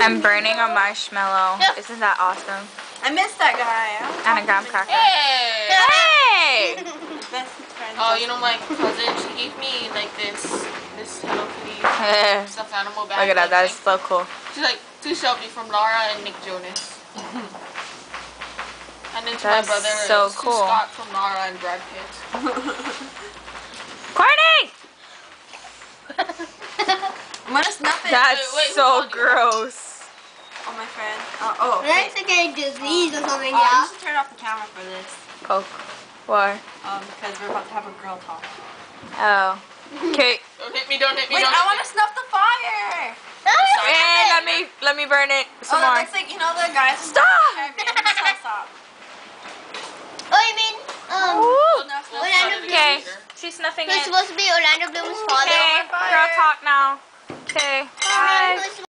I'm burning a marshmallow. Isn't that awesome? I missed that guy. And a graham cracker. Hey! Hey! Best friend. Oh, you know my cousin, she gave me like this Hello Kitty stuffed animal bag. Look at that, that is so cool. She's like, to Shelby from Laura and Nick Jonas. And then to That's my brother, so to cool. Scott from Laura and Brad Pitt. Courtney! I'm gonna snuff it. That's Wait, so gross. Oh, my friend. Oh, Let's get a disease or something, you yeah. should turn off the camera for this. Coke. Why? Because we're about to have a girl talk. Oh. Okay. Don't hit me, don't hit me, Wait, don't I hit want me. to snuff the fire. And let me burn it some That more. looks like, you know, the guys. Stop! Stop. Oh, you mean, Woo. Orlando Bloom? Okay, she's snuffing It's it. supposed to be Orlando Bloom's father. Okay, girl talk now. Okay, bye.